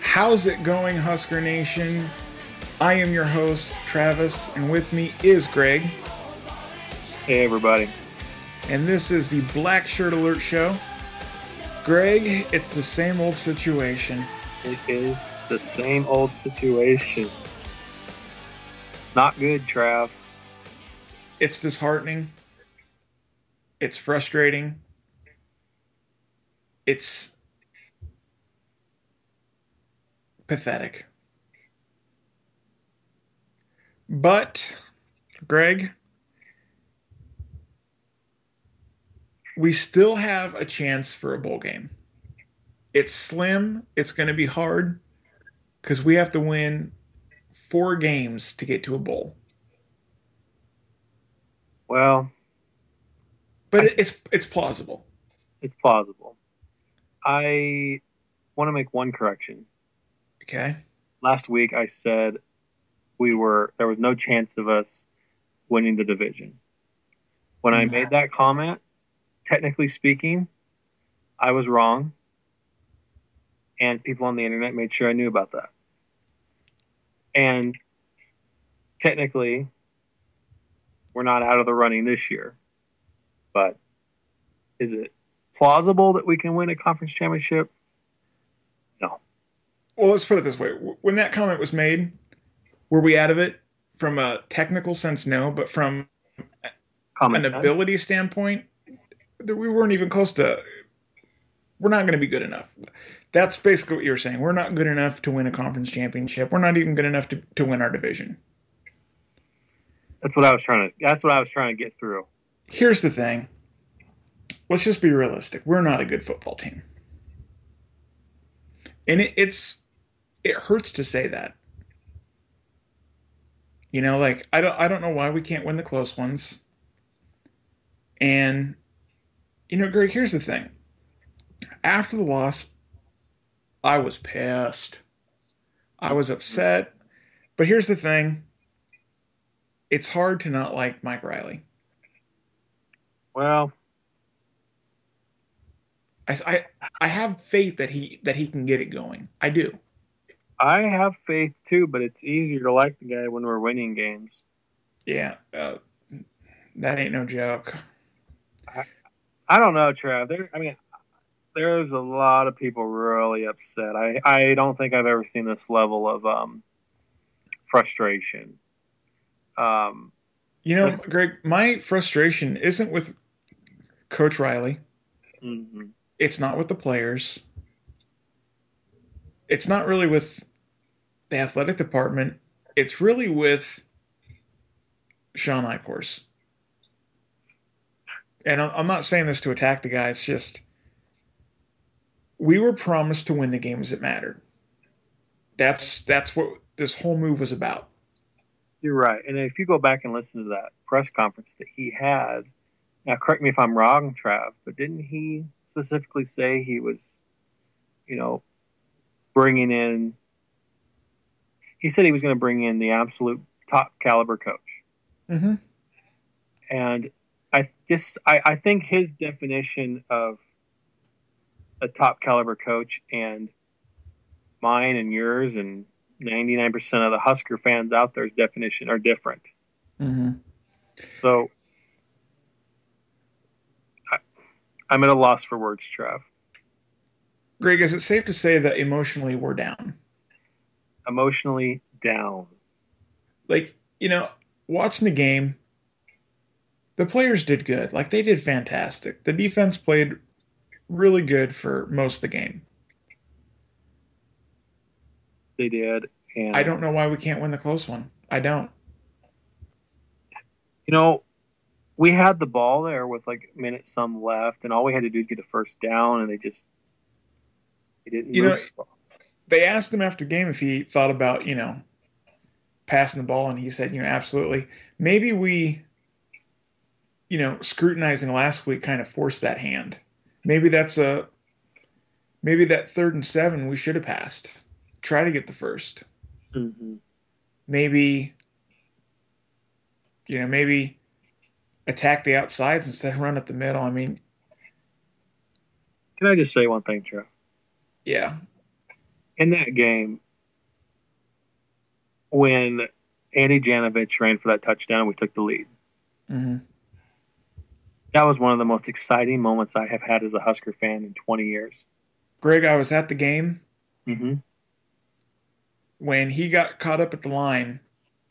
How's it going, Husker Nation? I am your host, Travis, and with me is Greg. Hey, everybody. And this is the Blackshirt Alert Show. Greg, it's the same old situation. It is the same old situation. Not good, Trav. It's disheartening. It's frustrating. It's pathetic. But, Greg, we still have a chance for a bowl game. It's slim. It's going to be hard because we have to win 4 games to get to a bowl. Well, but it's plausible. It's plausible. I want to make one correction. Okay. Last week I said there was no chance of us winning the division. When I made that comment, technically speaking, I was wrong. And people on the internet made sure I knew about that. And technically, we're not out of the running this year. But is it plausible that we can win a conference championship? No. Well, let's put it this way. When that comment was made, were we out of it? From a technical sense, no. But from an ability standpoint, we weren't even close to... We're not going to be good enough. That's basically what you're saying. We're not good enough to win a conference championship. We're not even good enough to win our division. That's what I was trying to get through. Here's the thing. Let's just be realistic. We're not a good football team. And it hurts to say that. You know, like I don't know why we can't win the close ones. And you know, Greg, here's the thing. After the loss, I was pissed. I was upset. But here's the thing. It's hard to not like Mike Riley. Well, I have faith that he can get it going. I do. I have faith too, but it's easier to like the guy when we're winning games. Yeah, that ain't no joke. I don't know, Trav. There's a lot of people really upset. I don't think I've ever seen this level of frustration. You know, Greg, my frustration isn't with Coach Riley. Mm-hmm. It's not with the players. It's not really with the athletic department. It's really with Sean Eichhorst. And I'm not saying this to attack the guy. It's just we were promised to win the games that mattered. That's what this whole move was about. You're right. And if you go back and listen to that press conference that he had, now correct me if I'm wrong, Trav, but didn't he specifically say he was, bringing in? He said he was going to bring in the absolute top caliber coach. Mm-hmm. And I think his definition of a top caliber coach and mine and yours and 99% of the Husker fans out there's definition are different. Mm-hmm. So I'm at a loss for words, Trav. Greg, is it safe to say that emotionally we're down? Emotionally down. Like, watching the game, the players did good. Like, they did fantastic. The defense played really good for most of the game. They did. And I don't know why we can't win the close one. I don't. We had the ball there with like a minute some left, and all we had to do is get a first down, and they didn't move the ball. They asked him after the game if he thought about, passing the ball, and he said, absolutely. Maybe we, scrutinizing last week kind of forced that hand. Maybe that 3rd and 7 we should have passed. Try to get the first. Mm-hmm. Maybe maybe attack the outsides instead of run up the middle. I mean, can I just say one thing, Trev? Yeah. In that game, when Andy Janovich ran for that touchdown, we took the lead. Mm-hmm. That was one of the most exciting moments I have had as a Husker fan in 20 years. Greg, I was at the game. Mm-hmm. When he got caught up at the line,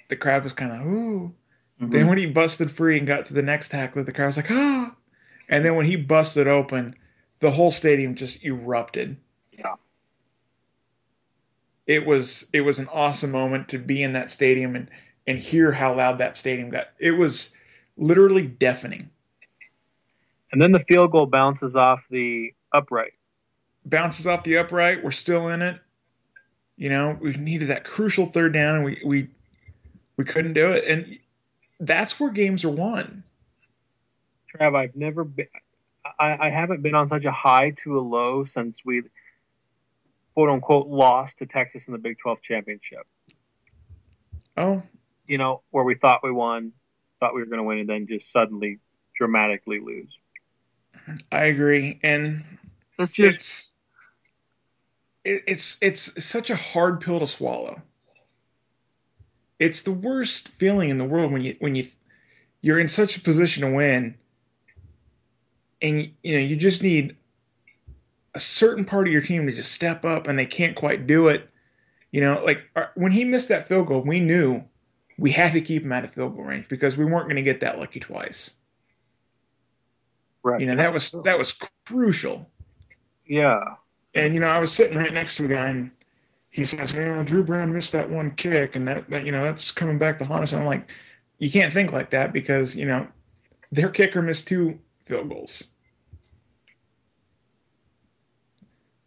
the crowd was kind of, ooh. Mm-hmm. Then when he busted free and got to the next tackler, the crowd was like, ah. And then when he busted open, the whole stadium just erupted. Yeah. It was an awesome moment to be in that stadium and hear how loud that stadium got. It was literally deafening. And then the field goal bounces off the upright. Bounces off the upright. We're still in it. We needed that crucial third down, and we couldn't do it. And that's where games are won. Trav, I've never been. I haven't been on such a high to a low since we, quote unquote, lost to Texas in the Big 12 championship. Oh. Where we thought we won, thought we were going to win, and then just suddenly dramatically lose. I agree, and it's such a hard pill to swallow. It's the worst feeling in the world when you're in such a position to win, and you just need a certain part of your team to just step up, and they can't quite do it. When he missed that field goal, we knew we had to keep him out of field goal range because we weren't going to get that lucky twice. Right. That was crucial. Yeah. And I was sitting right next to a guy, and he says, Drew Brown missed that one kick, and that that's coming back to haunt us. And I'm like, you can't think like that because their kicker missed 2 field goals.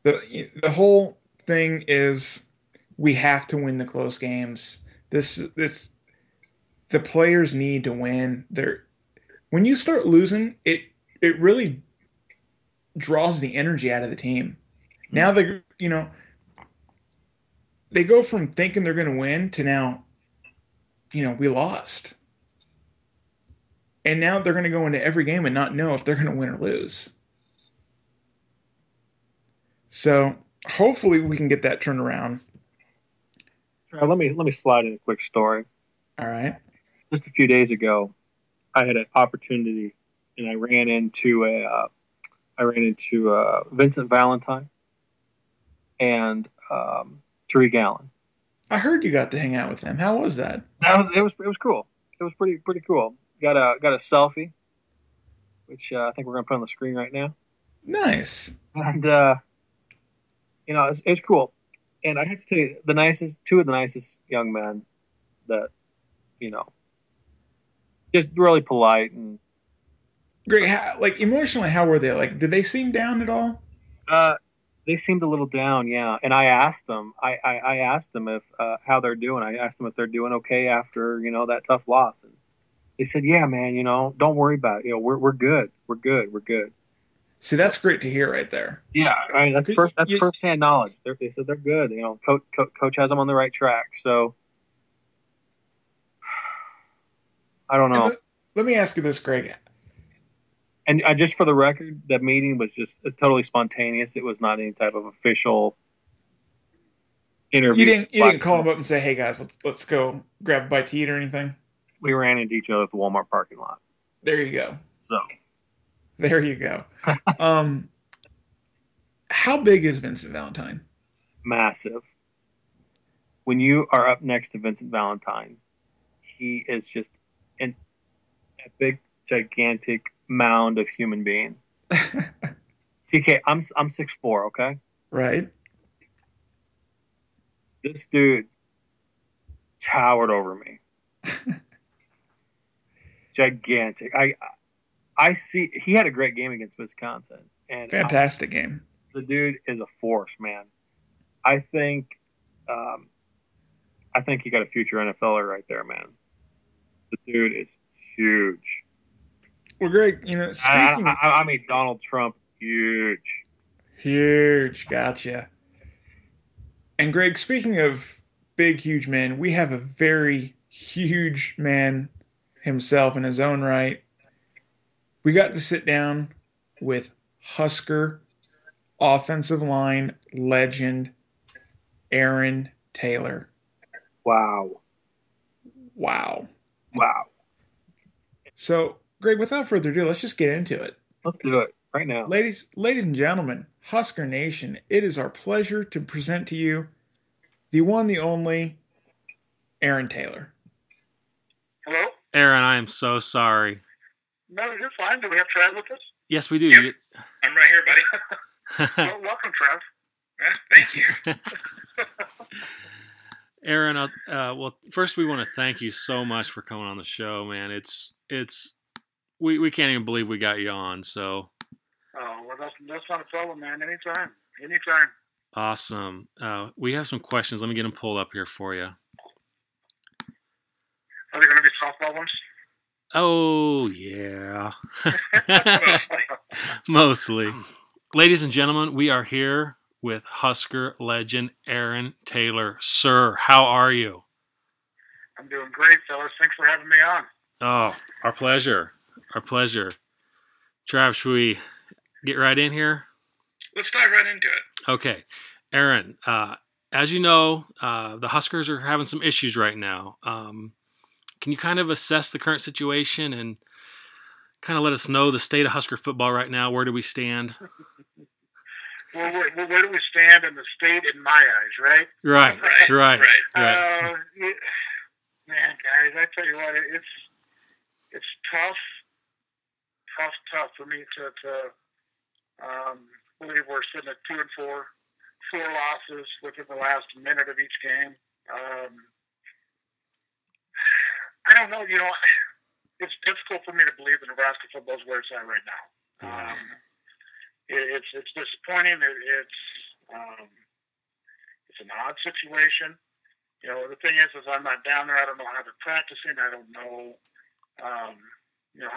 The whole thing is we have to win the close games. The players need to win. When you start losing, it really draws the energy out of the team. Now they go from thinking they're going to win to now, we lost. And now they're going to go into every game and not know if they're going to win or lose. So hopefully we can get that turned around. Let me slide in a quick story. All right. Just a few days ago, I had an opportunity, and I ran into Vincent Valentine and Tariq Allen. I heard you got to hang out with him. How was that? It was cool. It was pretty cool. Got a selfie, which I think we're gonna put on the screen right now. Nice. And it's cool. And I have to tell you, two of the nicest young men that just really polite and great. Emotionally, how were they? Did they seem down at all? They seemed a little down, yeah. And I asked them. I asked them if how they're doing. I asked them if they're doing okay after that tough loss. And they said, "Yeah, man. Don't worry about it. We're good. We're good. We're good." See, that's great to hear right there. Yeah, I mean that's firsthand knowledge. They said they're good. Coach has them on the right track. So I don't know. Let me ask you this, Greg. And just for the record, that meeting was just totally spontaneous. It was not any type of official interview. You didn't call them up and say, "Hey guys, let's go grab a bite to eat" or anything. We ran into each other at the Walmart parking lot. There you go. So there you go. How big is Vincent Valentine? Massive. When you are up next to Vincent Valentine, he is just an epic, gigantic mound of human being. TK, I'm 6'4", okay? Right. This dude towered over me. Gigantic. I see he had a great game against Wisconsin. And fantastic game. The dude is a force, man. I think you got a future NFLer right there, man. The dude is huge. Well, Greg, speaking... I mean, Donald Trump, huge. Huge, gotcha. And Greg, speaking of big, huge men, we have a very huge man himself in his own right. We got to sit down with Husker offensive line legend Aaron Taylor. Wow. Wow. Wow. So, Greg, without further ado, let's just get into it. Let's do it right now. Ladies and gentlemen, Husker Nation, it is our pleasure to present to you the one, the only, Aaron Taylor. Hello? Aaron, I am so sorry. No, you're fine. Do we have Trav with us? Yes, we do. Yep. I'm right here, buddy. Well, welcome, Trav. Thank you. Aaron, well, first we want to thank you so much for coming on the show, man. We can't even believe we got you on. So. Oh, well, that's not a problem, man. Anytime. Awesome. We have some questions. Let me get them pulled up here for you. Are they going to be softball ones? Oh, yeah. Mostly. Mostly. Ladies and gentlemen, we are here with Husker legend Aaron Taylor. Sir, how are you? I'm doing great, fellas. Thanks for having me on. Oh, our pleasure. Our pleasure. Trav, should we get right in here? Let's dive right into it. Okay. Aaron, as you know, the Huskers are having some issues right now. Can you kind of assess the current situation and kind of let us know the state of Husker football right now? Where do we stand? Well, where do we stand in the state in my eyes, right? Right. Man, guys, I tell you what, it's tough for me to believe we're sitting at 2-4, 4 losses within the last minute of each game. I don't know. It's difficult for me to believe that Nebraska football is where it's at right now. It's disappointing. It's an odd situation. The thing is I'm not down there. I don't know how they're practicing. I don't know, how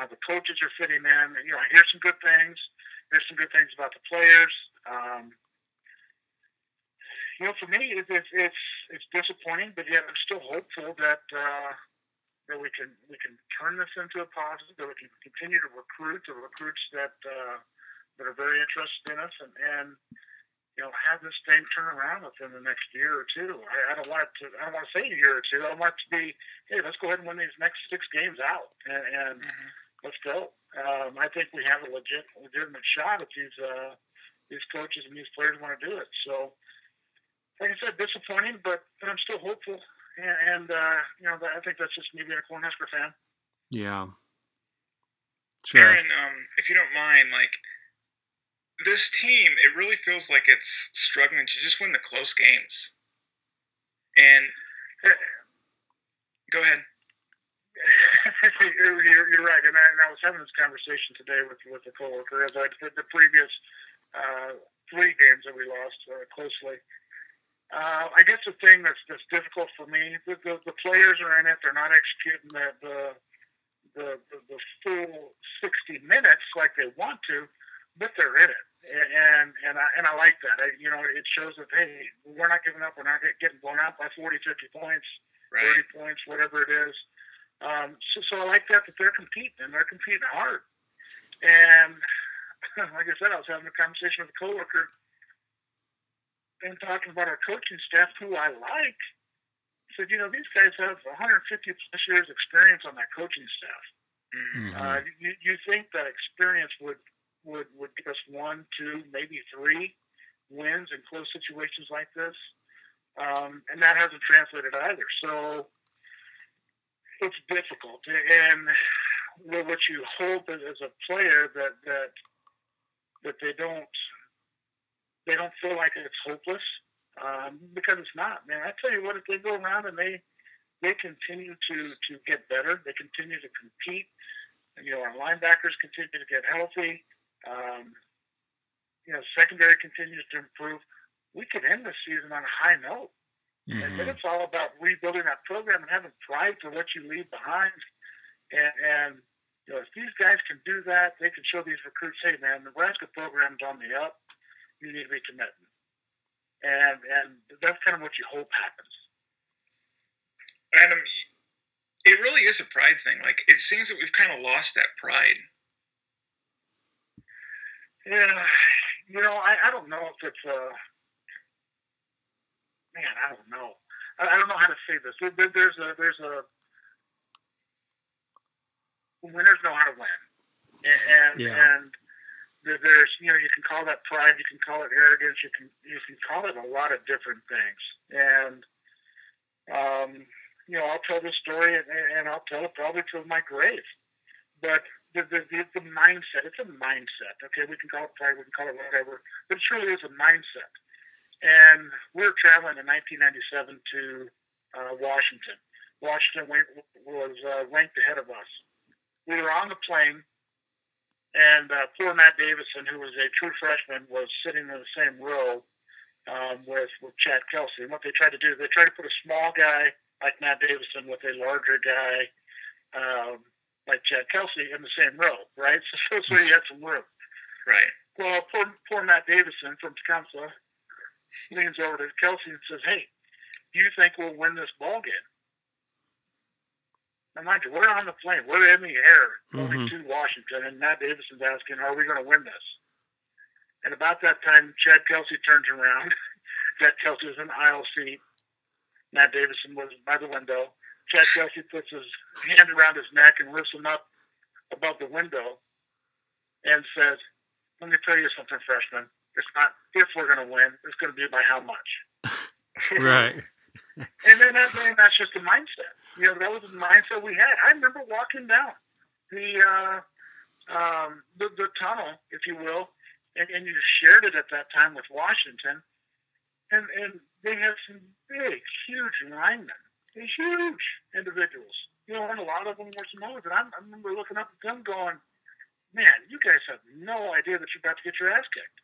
the coaches are fitting in. I hear some good things. There's some good things about the players. For me, it's disappointing, but yet I'm still hopeful that we can turn this into a positive. That we can continue to recruit the recruits that are very interested in us, and have this thing turn around within the next year or two. I don't want to say a year or two. I want it to be, hey, let's go ahead and win these next 6 games out, and let's go. I think we have a legitimate shot if these coaches and these players want to do it. So, like I said, disappointing, but I'm still hopeful. And I think that's just me being a Cornhusker fan. Yeah. Sure. Aaron, if you don't mind, this team, it really feels like it's struggling to just win the close games. And go ahead. You're right, and I was having this conversation today with a coworker as I did the previous 3 games that we lost closely. I guess the thing that's difficult for me, the players are in it. They're not executing the full 60 minutes like they want to, but they're in it, and I like that. It shows that, hey, we're not giving up. We're not getting blown out by 40, 50 points, right. 30 points, whatever it is. So I like that they're competing, and they're competing hard. And like I said, I was having a conversation with a coworker and talking about our coaching staff, who I like. I said, these guys have 150 plus years experience on that coaching staff. Mm-hmm. You think that experience would give us 1, 2, maybe 3 wins in close situations like this, and that hasn't translated either. So it's difficult, and what you hope as a player that they don't feel like it's hopeless, because it's not, man. I tell you what, if they go around and they continue to get better, they continue to compete, our linebackers continue to get healthy, secondary continues to improve, we could end the season on a high note. Mm-hmm. And then it's all about rebuilding that program and having pride for what you leave behind. And if these guys can do that, they can show these recruits, hey, man, the Nebraska program's on the up. You need to be committed. And that's kind of what you hope happens. Adam, it really is a pride thing. Like, it seems that we've kind of lost that pride. Yeah, you know, I don't know if it's man, I don't know. I don't know how to say this. There's a winners know how to win, and there's, you know, you can call that pride, you can call it arrogance, you can call it a lot of different things, and you know, I'll tell this story and I'll tell it probably till my grave, but the mindset, it's a mindset. Okay, we can call it pride, we can call it whatever, but it truly is a mindset. And we were traveling in 1997 to Washington. Washington was ranked ahead of us. We were on the plane, and poor Matt Davidson, who was a true freshman, was sitting in the same row with Chad Kelsey. And what they tried to do, they tried to put a small guy like Matt Davidson with a larger guy like Chad Kelsey in the same row, right? So he had some room. Right. Well, poor Matt Davidson from Tecumseh leans over to Kelsey and says, "Hey, do you think we'll win this ball game?" Now, mind you, we're on the plane. We're in the air going to Washington, and Matt Davidson's asking, "Are we going to win this?" And about that time, Chad Kelsey turns around. Chad Kelsey was in the aisle seat. Matt Davidson was by the window. Chad Kelsey puts his hand around his neck and lifts him up above the window and says, "Let me tell you something, freshman. It's not if we're going to win. It's going to be by how much." Right. And then that's just the mindset. You know, that was the mindset we had. I remember walking down the tunnel, if you will, and you shared it at that time with Washington, and they had some big, huge linemen, huge individuals. You know, and a lot of them were Samoans. And I remember looking up at them going, "Man, you guys have no idea that you're about to get your ass kicked."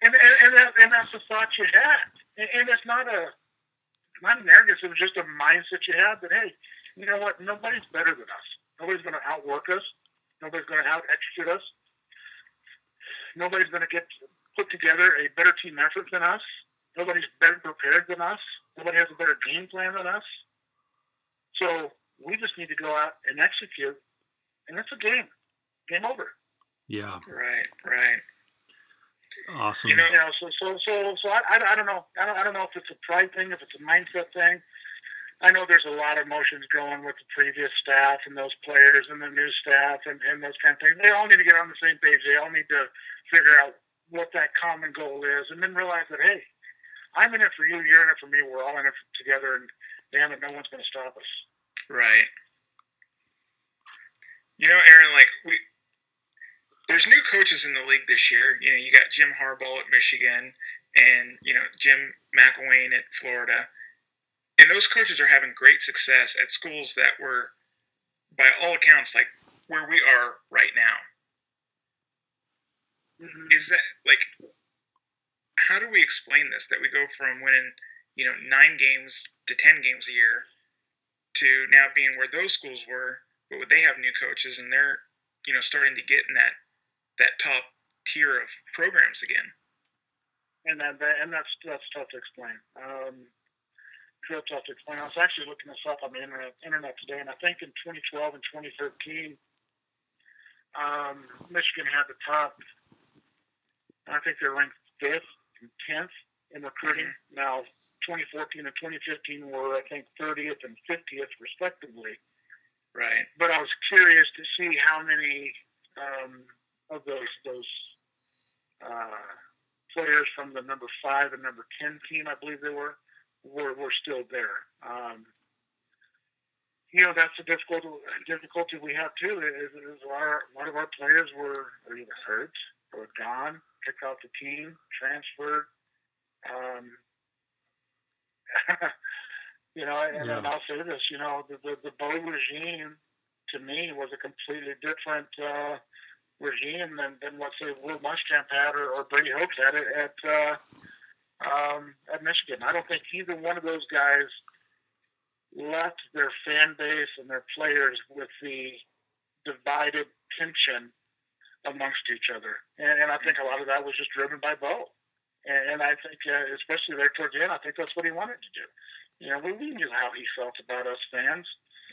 and that's the thought you had. And it's not an arrogance. It was just a mindset you had that, hey, you know what? Nobody's better than us. Nobody's going to outwork us. Nobody's going to out-execute us. Nobody's going to put together a better team effort than us. Nobody's better prepared than us. Nobody has a better game plan than us. So we just need to go out and execute, and it's a game. Game over. Yeah. Right. Awesome. You know, so I don't know. I don't know if it's a pride thing, if it's a mindset thing. I know there's a lot of emotions going with the previous staff and those players and the new staff and those kind of things. They all need to get on the same page. They all need to figure out what that common goal is, and then realize that, hey, I'm in it for you, you're in it for me, we're all in it together, and damn it, no one's going to stop us. Right. You know, Aaron, like, there's new coaches in the league this year. You know, you got Jim Harbaugh at Michigan and, you know, Jim McElwain at Florida. And those coaches are having great success at schools that were, by all accounts, like where we are right now. Mm-hmm. Is that, like, how do we explain this? That we go from winning, you know, 9 games to 10 games a year to now being where those schools were, but they have new coaches and they're, you know, starting to get in that top tier of programs again. And that's tough to explain. Real tough to explain. I was actually looking this up on the internet today, and I think in 2012 and 2013, Michigan had the top. I think they're ranked 5th and 10th in recruiting. Mm-hmm. Now, 2014 and 2015 were, I think, 30th and 50th respectively. Right. But I was curious to see how many of those players from the number 5 and number 10 team, I believe they were still there. You know, that's the difficulty we have too. Is a lot of our players were either hurt or gone, kicked off the team, transferred. You know, and I'll say this. You know, the Bo regime to me was a completely different regime than what, say, Will Muschamp had or Brady Hoke had at Michigan. I don't think either one of those guys left their fan base and their players with the divided tension amongst each other. And I think a lot of that was just driven by Bo. And I think, especially there towards the end, I think that's what he wanted to do. We knew how he felt about us fans,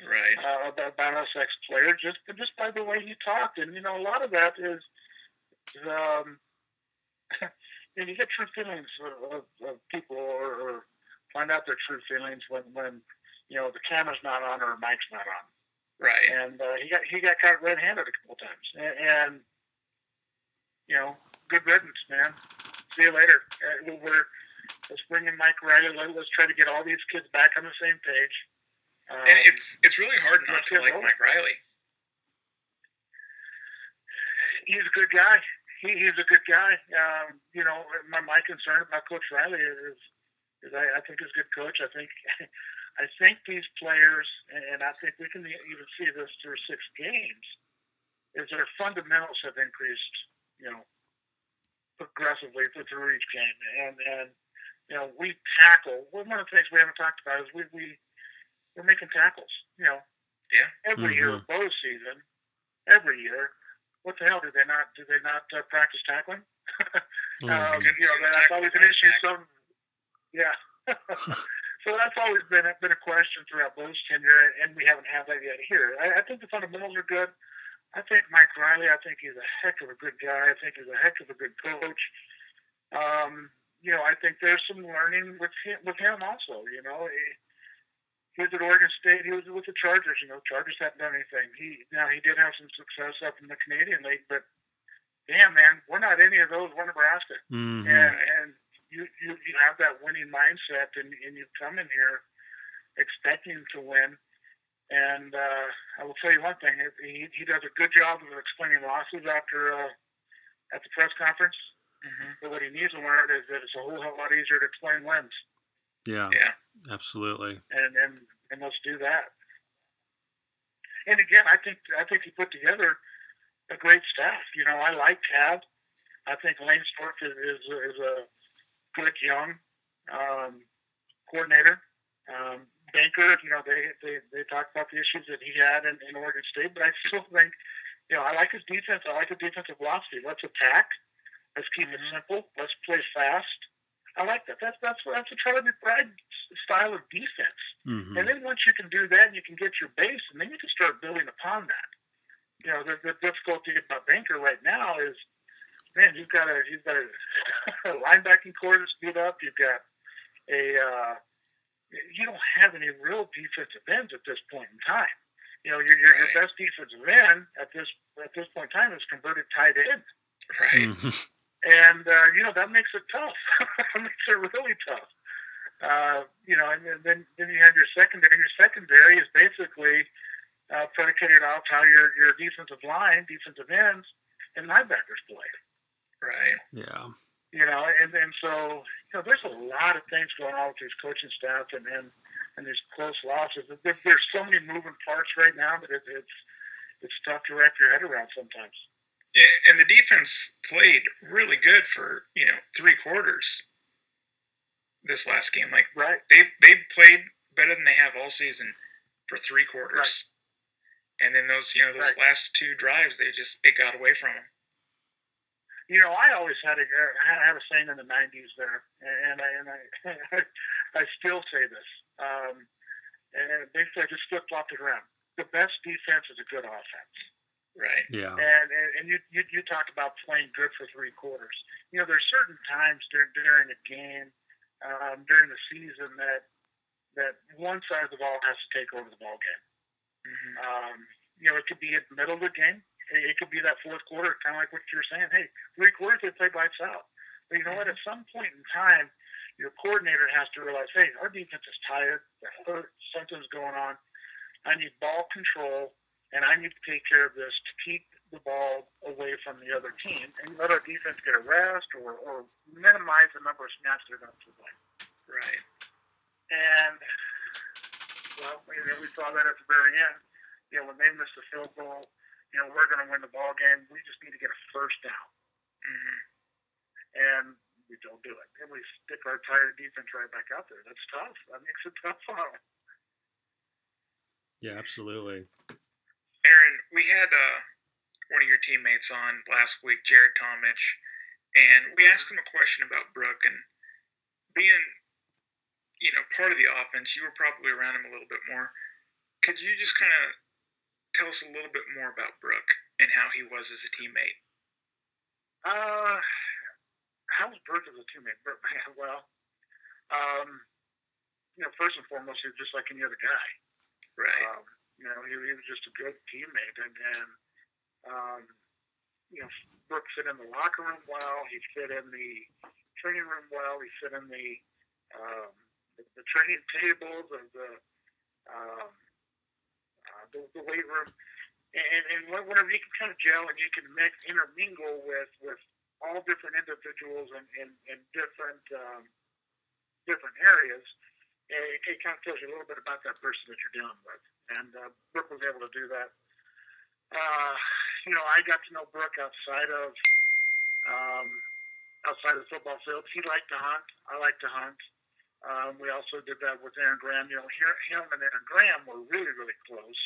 right? About us ex-players, just by the way he talked, and a lot of that is, you get true feelings of people, or find out their true feelings when the camera's not on or a mic's not on, right? And he got caught red-handed a couple times, and good riddance, man. See you later. Let's bring in Mike Riley. Let's try to get all these kids back on the same page. And it's really hard not to like Mike Riley. He's a good guy. He's a good guy. My concern about Coach Riley is I think he's a good coach. I think these players, and I think we can even see this through 6 games, is their fundamentals have increased, progressively through each game. And we tackle. One of the things we haven't talked about is we're making tackles. Every year, bow season, every year. What the hell do they not practice tackling? That's always an issue. So that's always been a question throughout Bo's tenure, and we haven't had that yet here. I think the fundamentals are good. I think Mike Riley, I think he's a heck of a good guy. I think he's a heck of a good coach. I think there's some learning with him also. He was at Oregon State. He was with the Chargers. Chargers haven't done anything. He did have some success up in the Canadian League, but damn, man, we're not any of those. We're Nebraska, and you have that winning mindset, and you come in here expecting to win. And I will tell you one thing: he does a good job of explaining losses after at the press conference. But what he needs to learn is that it's a whole lot easier to explain wins. Yeah, absolutely. And let's do that. And again, I think he put together a great staff. I like Cav. I think Lane Stork is a good young coordinator. Banker, they talked about the issues that he had in Oregon State, but I still think, I like his defense. I like his defensive philosophy. Let's attack. Let's keep it simple. Let's play fast. I like that. That's a Charlie McBride style of defense. And then once you can do that, and you can get your base, and then you can start building upon that. The difficulty about Banker right now is, man, you've got a linebacking core that's beat up. You've got you don't have any real defensive ends at this point in time. Your best defensive end at this point in time is converted tight end. Right. And that makes it tough. It makes it really tough. And then you have your secondary. Your secondary is basically predicated off how your defensive line, defensive ends, and linebackers play. Right. Yeah. And so there's a lot of things going on with these coaching staff and these close losses. There's so many moving parts right now that it's tough to wrap your head around sometimes. Yeah, and the defense played really good for 3 quarters this last game. Like, right. They played better than they have all season for 3 quarters, right. And then those right. last 2 drives, it got away from them. I always had a saying in the '90s there, and I still say this. And basically, I just flip-flopped it around. The best defense is a good offense. Right. Yeah. And you talk about playing good for 3 quarters. There's certain times during a game, during the season that one side of the ball has to take over the ball game. It could be at the middle of the game. It could be that 4th quarter, kind of like what you're saying. Hey, 3 quarters they play lights out. But you know what? At some point in time, your coordinator has to realize, hey, our defense is tired. They're hurt. Something's going on. I need ball control. And I need to take care of this to keep the ball away from the other team and let our defense get a rest or minimize the number of snaps they're going to play. Right. And, we saw that at the very end. When they missed the field goal, we're going to win the ball game. We just need to get a first down. And we don't do it. And we stick our tired defense right back out there. That's tough. That makes it tough on them. Yeah, absolutely. Aaron, we had one of your teammates on last week, Jared Tomich, and we asked him a question about Brook and being, part of the offense. You were probably around him a little bit more. Could you just kind of tell us a little bit more about Brook and how he was as a teammate? How was Brook as a teammate? Well, first and foremost, he was just like any other guy. Right. He was just a good teammate, and Brook fit in the locker room well. He fit in the training room well. He fit in the training tables of the weight room, and whenever you can kind of gel and you can intermingle with all different individuals in different areas, it kind of tells you a little bit about that person that you're dealing with. And Brook was able to do that. I got to know Brook outside of the football field. He liked to hunt. I like to hunt. We also did that with Aaron Graham. Him and Aaron Graham were really, really close.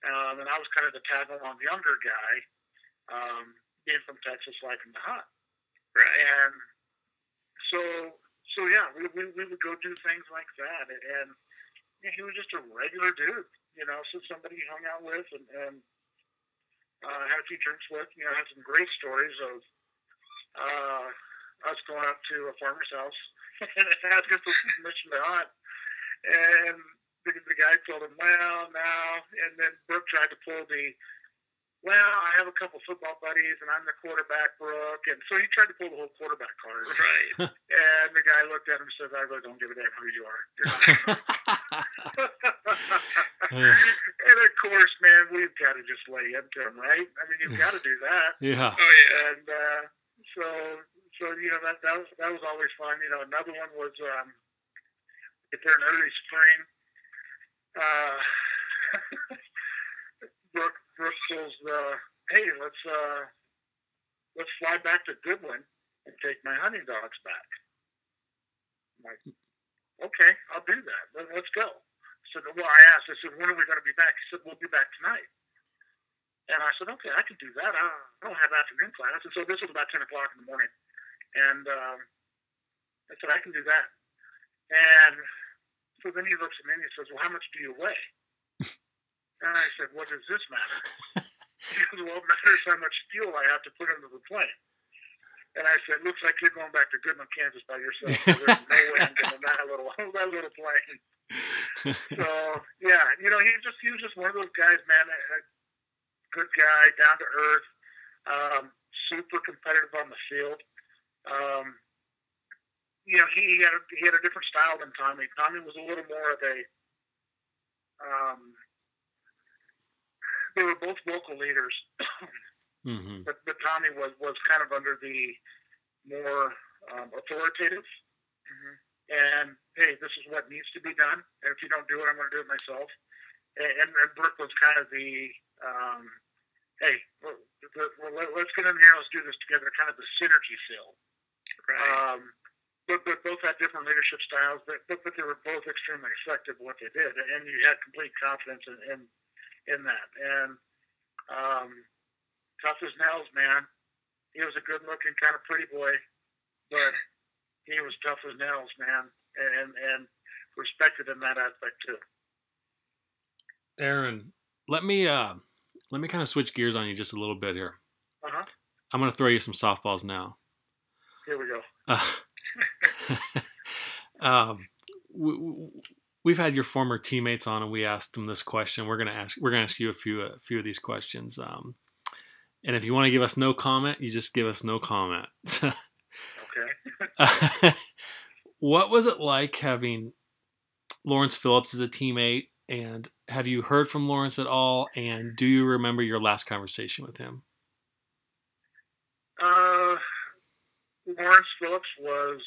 And I was kind of the tag-along younger guy, being from Texas, liking to hunt. Right. And so yeah, we would go do things like that. And he was just a regular dude, so somebody he hung out with and had a few drinks with. Had some great stories of us going up to a farmer's house and asking for permission to hunt. And the guy told him, well, no. And then Brook tried to pull I have a couple football buddies, and I'm the quarterback, Brook. And so he tried to pull the whole quarterback card. Right. And the guy looked at him and said, I really don't give a damn who you are. And of course, man, we've got to just lay into him, right? I mean, you've got to do that. Yeah. Oh, yeah. And so that was always fun. Another one was if they're in early spring, Brook pulls hey, let's fly back to Goodwin and take my hunting dogs back. I'm like, okay, I'll do that. Let's go. So, I said, when are we going to be back? He said, we'll be back tonight. And I said, okay, I can do that. I don't have afternoon class. And so this was about 10 o'clock in the morning. And I said, I can do that. And so then he looks at me and he says, well, how much do you weigh? And I said, what does this matter? He goes, well, it matters how much fuel I have to put into the plane. And I said, looks like you're going back to Goodman, Kansas by yourself. So there's no way I'm getting that little plane. So, yeah, he was just one of those guys, man, a good guy, down to earth, super competitive on the field. He had a different style than Tommy. Tommy was a little more of a they were both vocal leaders, mm-hmm. but Tommy was kind of under the more authoritative. Mm-hmm. And hey, this is what needs to be done. And if you don't do it, I'm going to do it myself. And Brook was kind of the hey, let's get in here, let's do this together. Kind of the synergy feel. Right. But both had different leadership styles, but they were both extremely effective at what they did, and you had complete confidence in that. And tough as nails, man. He was a good-looking, kind of pretty boy, but he was tough as nails, man, and respected in that aspect too. Aaron, let me kind of switch gears on you just a little bit here. Uh-huh. I'm going to throw you some softballs now. Here we go. We've had your former teammates on, and we asked them this question. We're gonna ask you a few of these questions. And if you want to give us no comment, you just give us no comment. Okay. What was it like having Lawrence Phillips as a teammate? And have you heard from Lawrence at all? And do you remember your last conversation with him? Lawrence Phillips was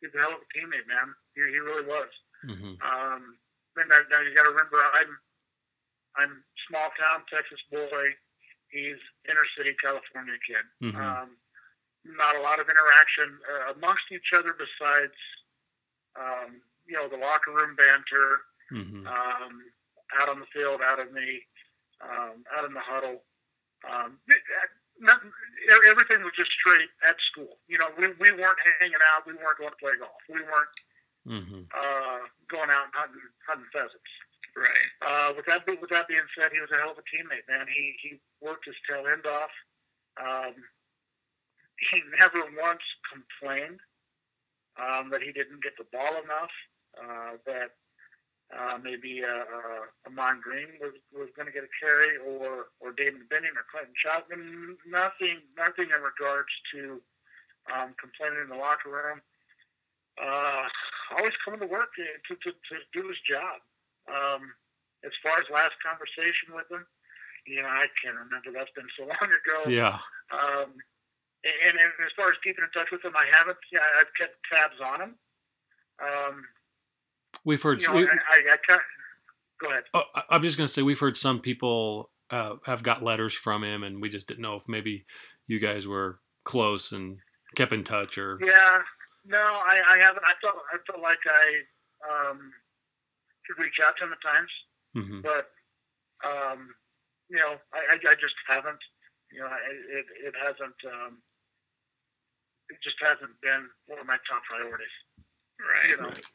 he's a hell of a teammate, man. He really was. Mm-hmm. And now you got to remember, I'm small town Texas boy. He's inner city California kid. Mm-hmm. Not a lot of interaction amongst each other besides the locker room banter, mm-hmm. out on the field, out in the huddle. everything was just straight at school. You know, we weren't hanging out. We weren't going to play golf. We weren't going out and hunting pheasants. Right. With that being said, he was a hell of a teammate, man. He worked his tail end off. He never once complained that he didn't get the ball enough. That maybe Amon Green was going to get a carry, or David Benning or Clinton Chapman. Nothing in regards to complaining in the locker room. Always coming to work to do his job. As far as last conversation with him, you know, I can't remember. That's been so long ago. Yeah. And as far as keeping in touch with him, I haven't. Yeah, I've kept tabs on him. We've heard. You know, I can't. Go ahead. Oh, I'm just going to say we've heard some people have got letters from him, and we just didn't know if maybe you guys were close and kept in touch, or. Yeah. No, I haven't. I felt like I should reach out to him at times, but you know, I just haven't. You know, it hasn't. It just hasn't been one of my top priorities. Right. You know. Right.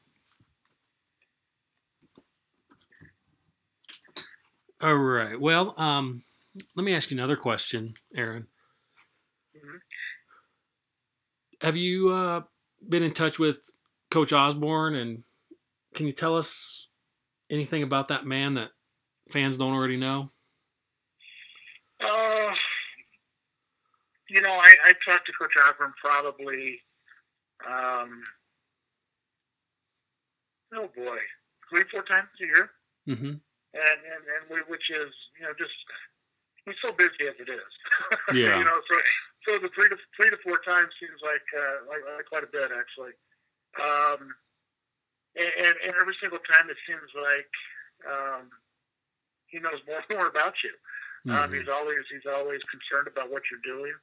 All right. Well, let me ask you another question, Aaron. Have you been in touch with Coach Osborne, and can you tell us anything about that man that fans don't already know? You know, I talk to Coach Osborne probably, oh boy, 3-4 times a year. And which is, you know, just, he's so busy as it is. Yeah. You know, so the three to four times seems like quite a bit, actually. And every single time it seems like he knows more about you. He's always concerned about what you're doing,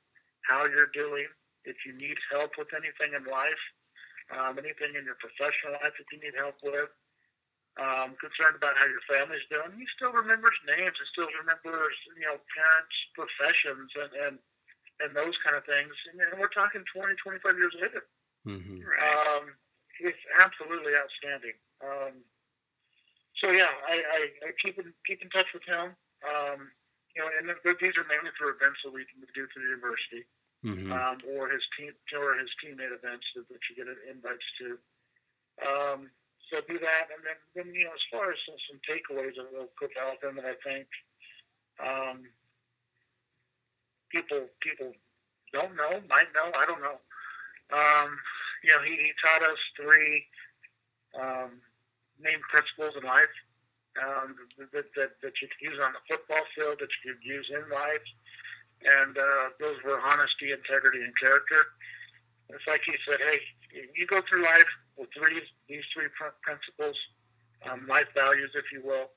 how you're doing, if you need help with anything in life, anything in your professional life that you need help with. Concerned about how your family's doing. He still remembers names. He still remembers, you know, parents, professions, and those kind of things. And we're talking 20, 25 years later. It's absolutely outstanding. So yeah, I keep in touch with him. You know, and these are mainly through events that we do through the university, or his teammate events that you get invites to. So do that, and then you know, as far as some takeaways of Coach Allison that I think people don't know, might know, I don't know. You know, he taught us 3 main principles in life that you could use on the football field, that you could use in life, and those were honesty, integrity, and character. It's like he said, hey, you go through life with these 3 principles, life values, if you will.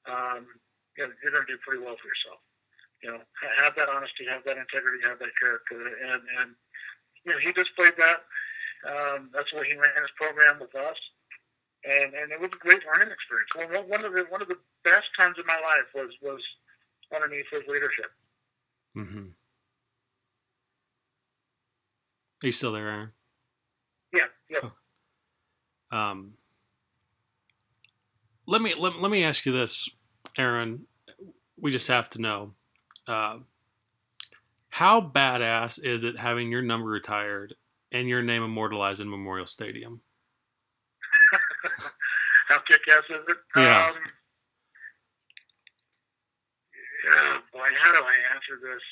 You know, you're going to do pretty well for yourself. You know, have that honesty, have that integrity, have that character, and you know, he displayed that. That's why he ran his program with us, and it was a great learning experience. One of the best times of my life was underneath his leadership. Are you still there, Aaron? Yeah. Yep. Oh. Let me ask you this, Aaron. We just have to know, how badass is it having your number retired and your name immortalized in Memorial Stadium? How kick-ass is it? Yeah. Yeah, boy, how do I answer this?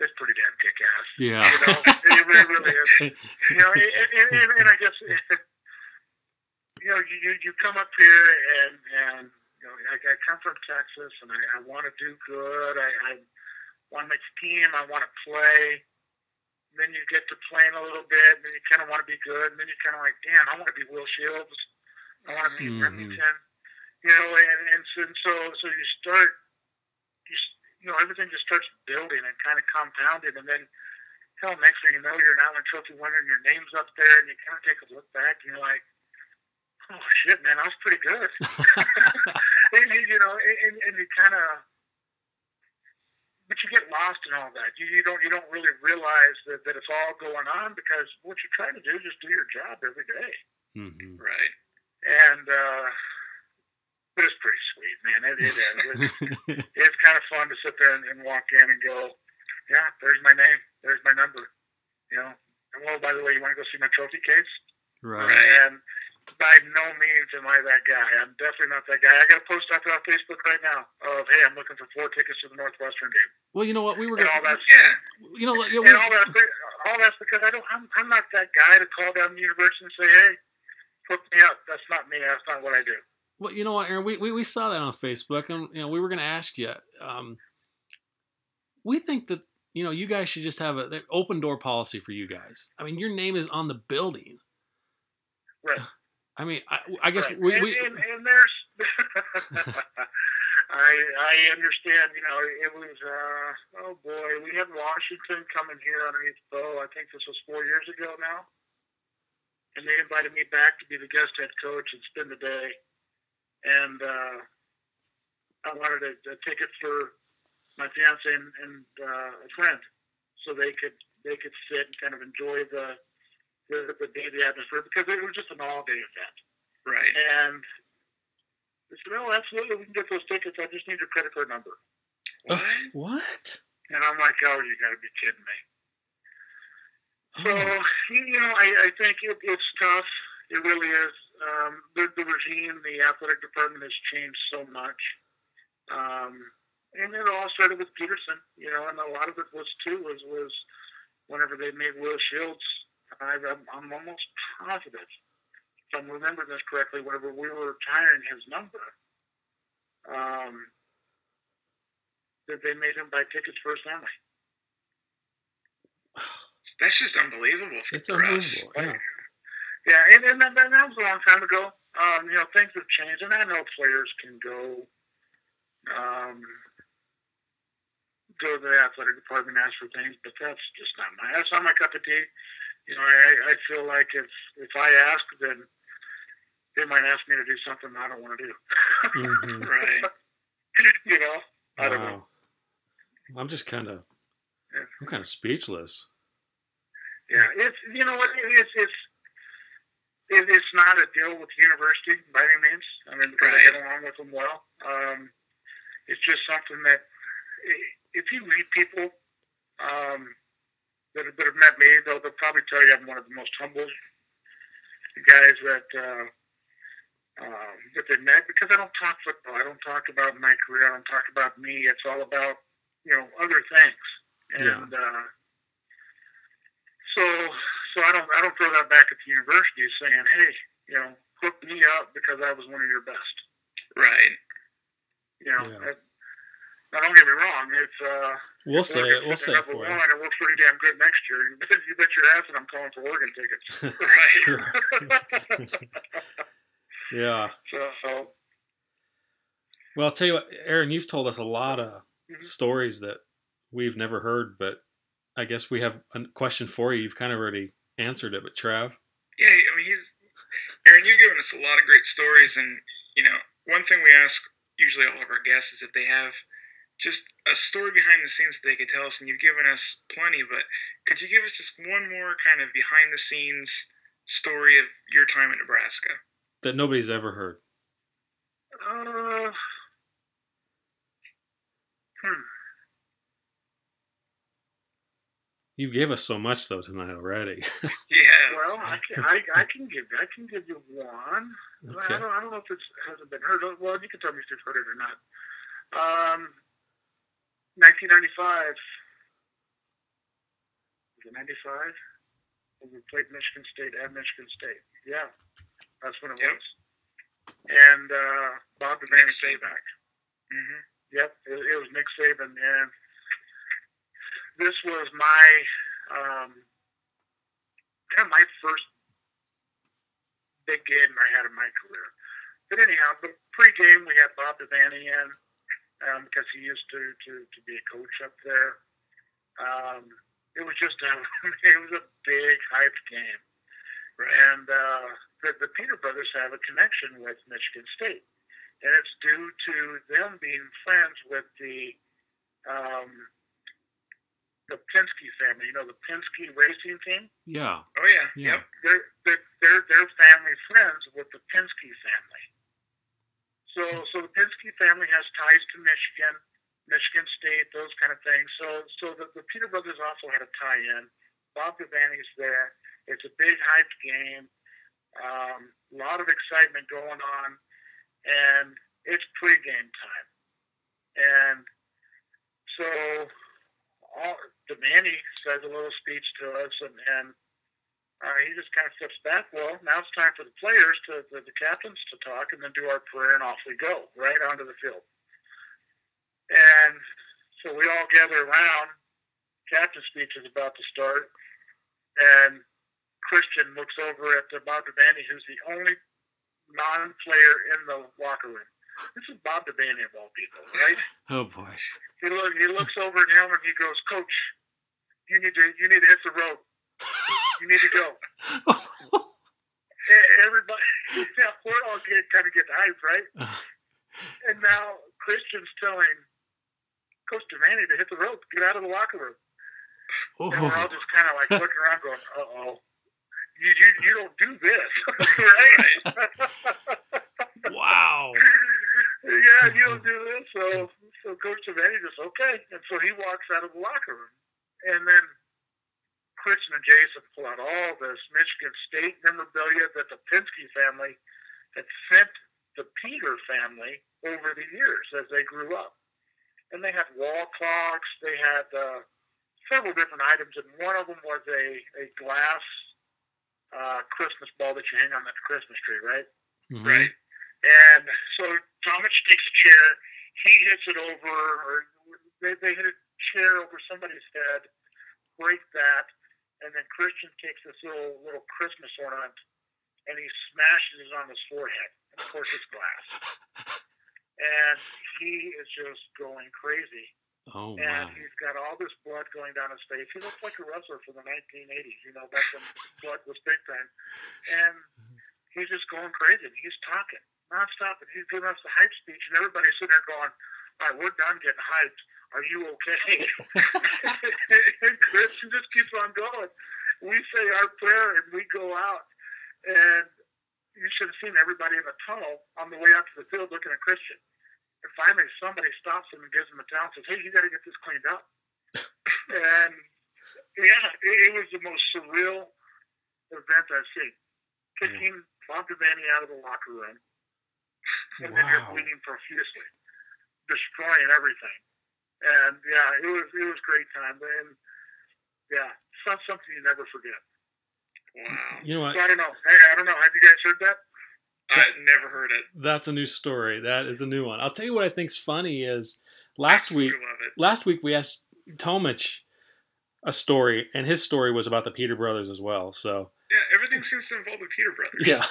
It's pretty damn kick-ass. Yeah. You know, it really is. You know, and I guess, you know, you come up here and you know, I come from Texas, and I want to do good. I want to make a team. I want to play. And then you get to playing a little bit, and then you kind of want to be good. And then you're kind of like, damn, I want to be Will Shields. I want to be Remington. You know, and so you start, you know, everything just starts building and kind of compounding, and then, hell, next thing you know, you're an Allen Trophy winner, and your name's up there, and you kind of take a look back, and you're like, oh shit, man, I was pretty good. You know, and you kind of, but you get lost in all that. You don't really realize that it's all going on, because what you're trying to do is just do your job every day. Mm-hmm. Right. And but it's pretty sweet, man. It is. It's kind of fun to sit there and walk in and go, yeah, there's my name, there's my number. You know. And, well, by the way, you want to go see my trophy case? Right. And by no means am I that guy. I'm definitely not that guy. I got a post up on Facebook right now of, hey, I'm looking for 4 tickets to the Northwestern game. Well, you know what? We were going to... You know, and all that's because I'm not that guy to call down the university and say, hey, hook me up. That's not me. That's not what I do. Well, you know what, Aaron? We saw that on Facebook, and we were going to ask you. We think that you guys should just have an open door policy for you guys. I mean, your name is on the building. Right. I mean, I guess right. we and there's I understand. It was oh boy, we had Washington coming here underneath the bow. I think this was 4 years ago now, and they invited me back to be the guest head coach and spend the day. And I wanted a ticket for my fiance and a friend, so they could sit and kind of enjoy the day, the atmosphere, because it was just an all-day event. Right. And they said, "Oh, absolutely, we can get those tickets. I just need your credit card number." What? And I'm like, "Oh, you got to be kidding me!" So I think it's tough. It really is. The regime, the athletic department has changed so much. And it all started with Peterson, and a lot of it was whenever they made Will Shields, I'm almost positive, if I'm remembering this correctly, whenever we were retiring his number, that they made him buy tickets for his family. That's just unbelievable for us. Yeah, and that was a long time ago. Things have changed, and I know players can go to the athletic department and ask for things, but that's not my cup of tea. I feel like if I ask, then they might ask me to do something I don't want to do. Mm-hmm. Right. I don't know. I'm just kind of speechless. Yeah, it's not a deal with the university by any means. I mean, because I get along with them well. It's just something that, if you meet people that have met me, they'll probably tell you I'm one of the most humble guys that they've met, because I don't talk football. I don't talk about my career. I don't talk about me. It's all about other things. And so I don't throw that back at the university saying, hey, hook me up because I was one of your best. Right. Now, don't get me wrong. It's we'll say it for you. And it looks pretty damn good next year. You bet your ass that I'm calling for Oregon tickets. Right. Yeah. So. Well, I'll tell you what, Aaron, you've told us a lot of stories that we've never heard, but I guess we have a question for you. You've kind of already answered it, but Trav? Yeah, I mean, Aaron, you've given us a lot of great stories, and, one thing we ask usually all of our guests is if they have just a story behind the scenes that they could tell us, and you've given us plenty, but could you give us just one more kind of behind the scenes story of your time at Nebraska? That nobody's ever heard. You've gave us so much though tonight already. Yes. Well, I can give you one. Okay. I don't know if it hasn't been heard. Well, you can tell me if you've heard it or not. 1995. Was it 95? We played Michigan State at Michigan State. Yeah, that's when it was. And Bob Devaney came back. Mm-hmm. Yep, it was Nick Saban, and this was my my first big game I had in my career. But anyhow, the pre-game we had Bob Devaney in because he used to be a coach up there. It was just it was a big hyped game, right. And the Peter brothers have a connection with Michigan State, and it's due to them being friends with the the Penske family. You know, the Penske racing team. Yeah. Oh yeah. Yeah. Yep. They're family friends with the Penske family. So the Penske family has ties to Michigan State, those kind of things. So the Peter brothers also had a tie-in. Bob Devaney's there. It's a big hyped game. A lot of excitement going on, and it's pregame time. And so Devaney says a little speech to us, and he just kind of steps back. Well, now it's time for the players, the captains, to talk, and then do our prayer, and off we go, right onto the field. And so we all gather around. Captain's speech is about to start, and Christian looks over at Bob Devaney, who's the only non-player in the locker room. This is Bob Devaney of all people, right? Oh boy. He looks over at him and he goes, "Coach, you need to hit the road. You need to go." Everybody, we're all kind of getting hyped, right? And now Christian's telling Coach Devaney to hit the road, get out of the locker room. Oh. And we're all just kind of like looking around going, "Uh-oh. You don't do this," right? Wow. Yeah, you don't do this. So Coach Devaney just, okay. And so he walks out of the locker room. And then Christian and Jason pull out all this Michigan State memorabilia that the Penske family had sent the Peter family over the years as they grew up. And they had wall clocks. They had several different items. And one of them was a glass Christmas ball that you hang on the Christmas tree, right? Mm-hmm. Right. And so Tomic takes a chair. He hits it over, or they hit a chair over somebody's head, break that, and then Christian takes this little Christmas ornament and he smashes it on his forehead. And of course, it's glass. And he is just going crazy. Oh, and my. He's got all this blood going down his face. He looks like a wrestler from the 1980s, you know, back when blood was big time. And he's just going crazy. He's talking nonstop, and he's giving us the hype speech, and everybody's sitting there going, "All right, we're done getting hyped. Are you okay?" And Christian just keeps on going. We say our prayer, and we go out. And you should have seen everybody in the tunnel on the way out to the field looking at Christian. And finally, somebody stops him and gives him a towel and says, "Hey, you got to get this cleaned up." And, yeah, it was the most surreal event I've seen. Kicking Bob Devaney out of the locker room. And then you're bleeding profusely, destroying everything. And yeah, it was great time. And yeah, it's something you never forget. Wow. You know what? So I don't know. Have you guys heard that? I never heard it. That's a new story. That is a new one. I'll tell you what I think's funny is last week we asked Tomic a story, and his story was about the Peter brothers as well. So yeah, everything seems to involve the Peter brothers. Yeah.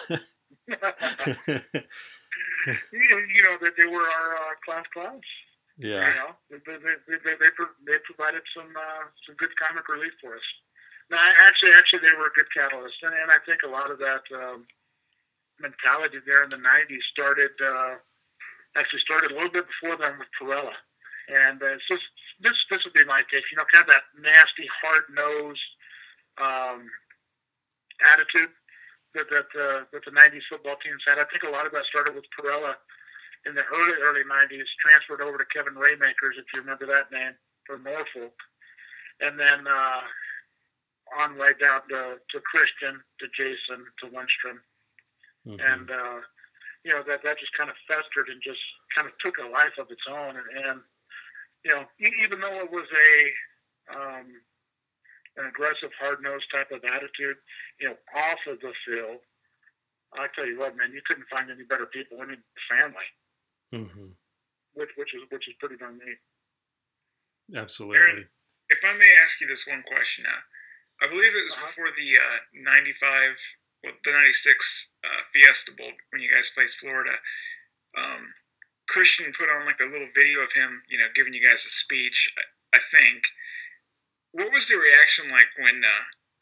You know that they were our class clowns. Yeah. You know, they provided some good comic relief for us. No, actually, they were a good catalyst, and I think a lot of that mentality there in the '90s started a little bit before then with Perella, and so this would be my take. You know, kind of that nasty, hard-nosed attitude that the '90s football teams had. I think a lot of that started with Perella in the early '90s, transferred over to Kevin Raymakers, if you remember that name, from Norfolk, and then on right down to Christian, to Jason, to Lindstrom. Mm-hmm. And, you know, that just kind of festered and just kind of took a life of its own. And you know, even though it was an aggressive, hard-nosed type of attitude, you know, off of the field, I tell you what, man, you couldn't find any better people in the family. Mm-hmm. Which is pretty darn neat. Absolutely. Aaron, if I may ask you this one question now. I believe it was before the 96 Fiesta Bowl when you guys faced Florida. Christian put on like a little video of him, you know, giving you guys a speech, I think. What was the reaction like when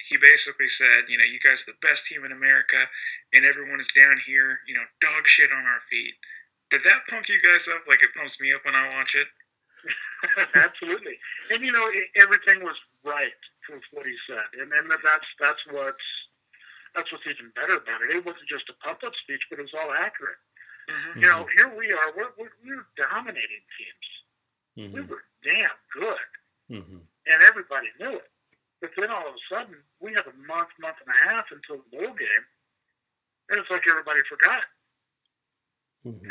he basically said, you know, you guys are the best team in America and everyone is down here, you know, dog shit on our feet? Did that pump you guys up like it pumps me up when I watch it? Absolutely. And, you know, everything was right with what he said. And that's what's even better about it. It wasn't just a pump-up speech, but it was all accurate. Mm-hmm. You know, here we are. We're dominating teams. Mm-hmm. We were damn good. Mm-hmm. And everybody knew it. But then all of a sudden, we have a month and a half until the bowl game, and it's like everybody forgot. Mm-hmm.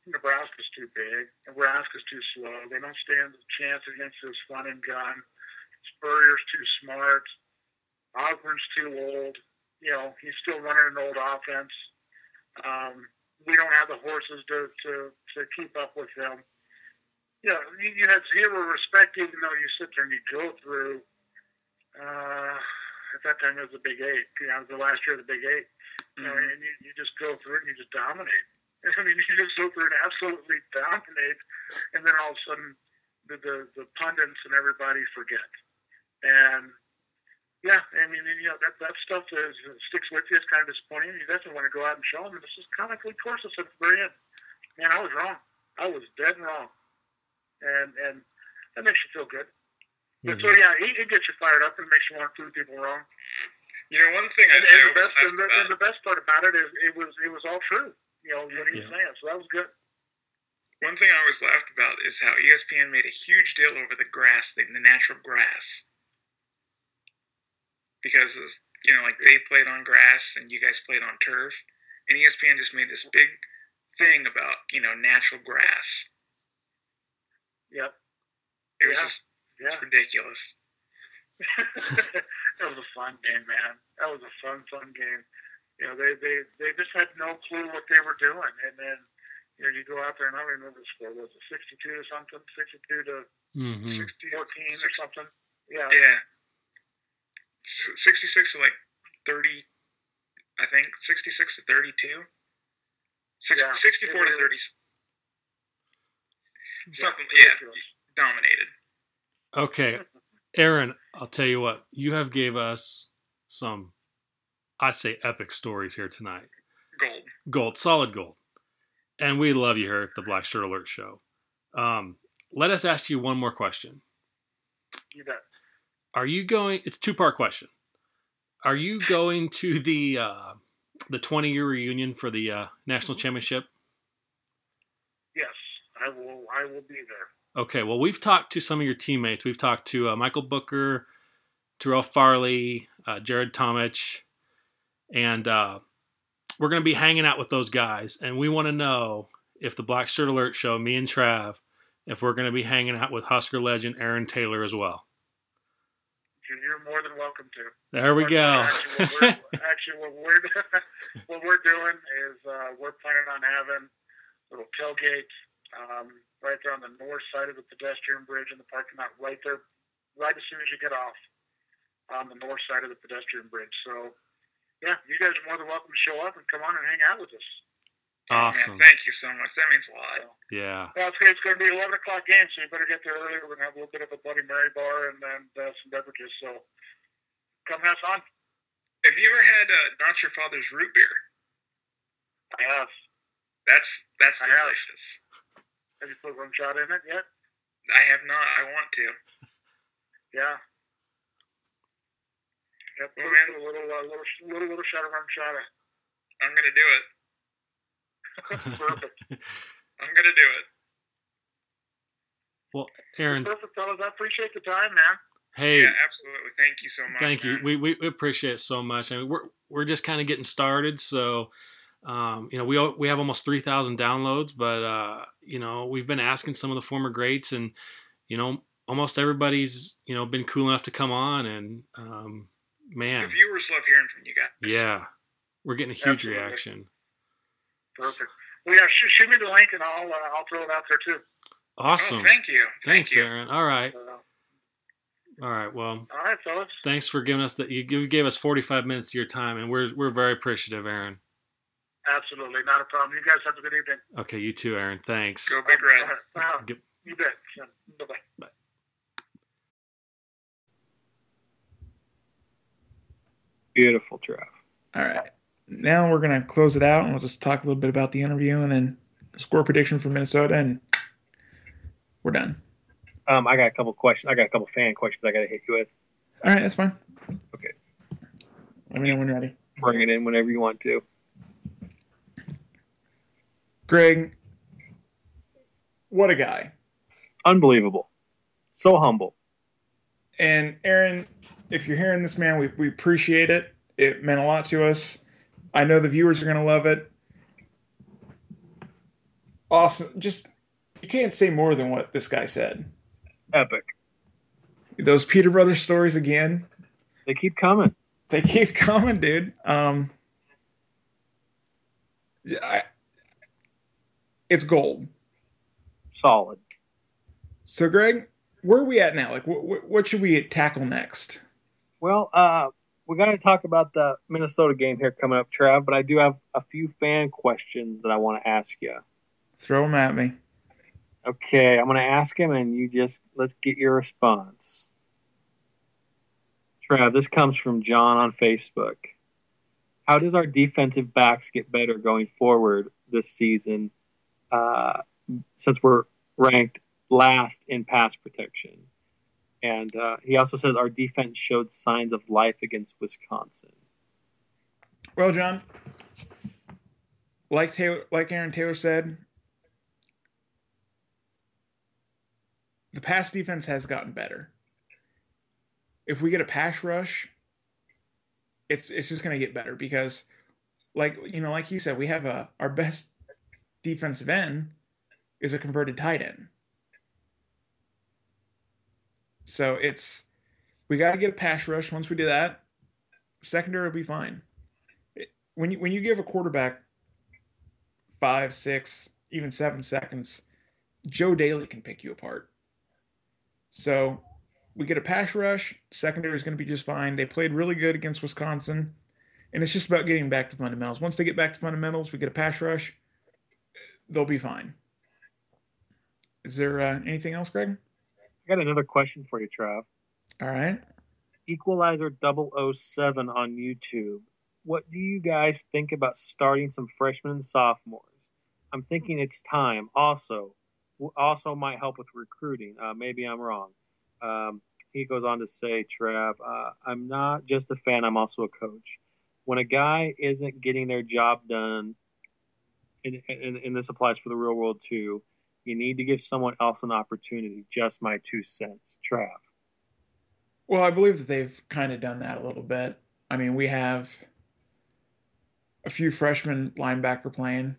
Nebraska's too big. Nebraska's too slow. They don't stand a chance against this fun and gun. Spurrier's too smart. Osborne's too old. You know, he's still running an old offense. We don't have the horses to keep up with them. You know, you had zero respect, even though you sit there and you go through. At that time, it was the Big Eight. You know, it was the last year of the Big Eight. You know, and you just go through it and you just dominate. I mean, you just go through and absolutely dominate, and then all of a sudden, the pundits and everybody forget. And yeah, I mean, you know, that stuff sticks with you. It's kind of disappointing. You definitely want to go out and show them. And this is kind of like, of course, it's at the very end. Man, I was wrong. I was dead wrong. And that makes you feel good. But so yeah, it gets you fired up and makes you want to prove people wrong. You know, one thing the best part about it is it was all true. You know, what he was saying. So that was good. One thing I always laughed about is how ESPN made a huge deal over the grass thing, the natural grass. Because, you know, like they played on grass and you guys played on turf. And ESPN just made this big thing about, you know, natural grass. Yep. It was it's ridiculous. That was a fun game, man. That was a fun game. You know, they just had no clue what they were doing. And then, you know, you go out there, and I don't remember the score. Was it 62 to something? 62 to 14 or something? Yeah. Yeah. 66 to like 30, I think. 66 to 32. 64 to 30. Something, dominated. Okay. Aaron, I'll tell you what. You have gave us some, I'd say, epic stories here tonight. Gold. Solid gold. And we love you here at the Blackshirt Alert Show. Let us ask you one more question. You bet. Are you going? It's a two-part question. Are you going to the 20-year reunion for the national championship? Yes, I will be there. Okay. Well, we've talked to some of your teammates. We've talked to Michael Booker, Terrell Farley, Jared Tomich, and we're going to be hanging out with those guys. And we want to know if the Blackshirt Alert Show, me and Trav, if we're going to be hanging out with Husker legend Aaron Taylor as well. You're more than welcome to. There we go. What we're doing is we're planning on having a little tailgate right there on the north side of the pedestrian bridge in the parking lot, right there, right as soon as you get off on the north side of the pedestrian bridge. So, yeah, you guys are more than welcome to show up and come on and hang out with us. Awesome. Man, thank you so much. That means a lot. Yeah. Well, it's going to be an 11 o'clock game, so you better get there early. We're going to have a little bit of a Bloody Mary bar and then some beverages. So come have fun. Have you ever had Not Your Father's root beer? I have. That's delicious. Have you put rum shot in it yet? I have not. I want to. Yeah. Put a little shot of rum shot. I'm going to do it. Perfect. I'm going to do it. Well, Aaron. Perfect, fellas. I appreciate the time, man. Hey. Yeah, absolutely. Thank you so much. Thank you. We appreciate it so much. I mean, we're just kind of getting started, so you know, we have almost 3,000 downloads, but you know, we've been asking some of the former greats, and you know, almost everybody's, you know, been cool enough to come on, and man, the viewers love hearing from you guys. Yeah, we're getting a huge reaction. Perfect. Well, yeah, shoot me the link, and I'll throw it out there too. Awesome. Oh, thank you. Thanks, Aaron. All right. All right. Well. All right, fellas. Thanks for giving us that. You gave us 45 minutes of your time, and we're very appreciative, Aaron. Absolutely, not a problem. You guys have a good evening. Okay, you too, Aaron. Thanks. Go Big Red. You bet. Bye-bye. Bye. Beautiful, Trav. All right. Now we're going to close it out, and we'll just talk a little bit about the interview and then score prediction for Minnesota, and we're done. I got a couple questions. I got a couple fan questions I got to hit you with. All right, that's fine. Okay. Let me know when you're ready. Bring it in whenever you want to. Greg, what a guy. Unbelievable. So humble. And Aaron, if you're hearing this, man, we appreciate it. It meant a lot to us. I know the viewers are going to love it. Awesome. Just, you can't say more than what this guy said. Epic. Those Peter Brothers stories again. They keep coming. They keep coming, dude. It's gold. Solid. So, Greg, where are we at now? Like, what should we tackle next? Well, we're going to talk about the Minnesota game here coming up, Trav, but I do have a few fan questions that I want to ask you. Throw them at me. Okay, I'm going to ask him, and let's get your response. Trav, this comes from John on Facebook. How does our defensive backs get better going forward this season since we're ranked last in pass protection? And he also says our defense showed signs of life against Wisconsin. Well, John, like Aaron Taylor said, the pass defense has gotten better. If we get a pass rush, it's just going to get better because, like you said, we have our best defensive end is a converted tight end. So we got to get a pass rush. Once we do that, secondary will be fine. When you give a quarterback 5, 6, even 7 seconds, Joe Daly can pick you apart. So we get a pass rush, secondary is going to be just fine. They played really good against Wisconsin, and it's just about getting back to fundamentals. Once they get back to fundamentals, we get a pass rush, they'll be fine. Is there anything else, Greg? I got another question for you, Trav. All right. Equalizer 007 on YouTube. What do you guys think about starting some freshmen and sophomores? I'm thinking it's time. Also might help with recruiting. Maybe I'm wrong. He goes on to say, Trav, I'm not just a fan, I'm also a coach. When a guy isn't getting their job done, and this applies for the real world too, you need to give someone else an opportunity. Just my 2 cents. Trav. Well, I believe that they've kind of done that a little bit. I mean, we have a few freshmen linebacker playing.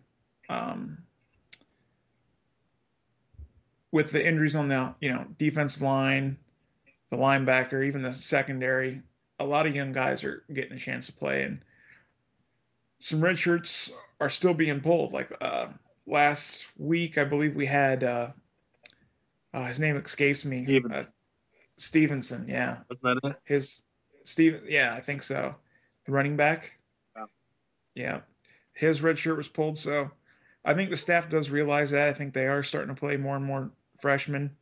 With the injuries on the defensive line, the linebacker, even the secondary, a lot of young guys are getting a chance to play, and some red shirts are still being pulled. Like last week, I believe we had his name escapes me. Stevenson, yeah. Wasn't that it? Yeah, I think so. The running back. Yeah. His red shirt was pulled, so I think the staff does realize that. I think they are starting to play more and more freshmen,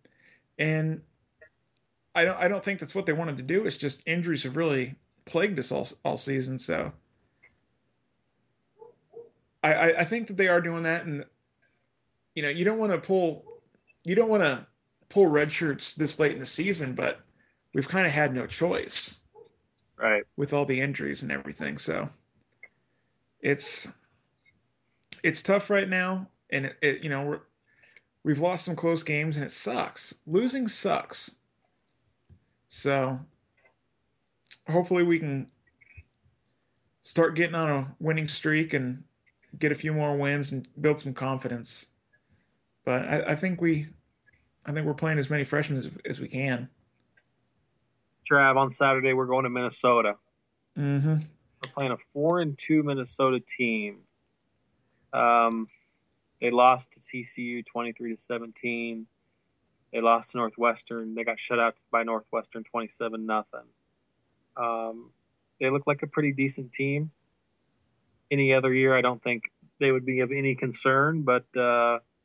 and I don't think that's what they wanted to do. It's just injuries have really plagued us all season. So I think that they are doing that, and you don't want to pull red shirts this late in the season, but we've kind of had no choice, right? With all the injuries and everything, so it's tough right now, and we've lost some close games, and it sucks. Losing sucks. So hopefully we can start getting on a winning streak and get a few more wins and build some confidence. But I think we're playing as many freshmen as we can. Trav, on Saturday we're going to Minnesota. Mm-hmm. We're playing a 4-2 Minnesota team. They lost to TCU 23-17. They lost to Northwestern. They got shut out by Northwestern 27-0. They look like a pretty decent team. Any other year, I don't think they would be of any concern, but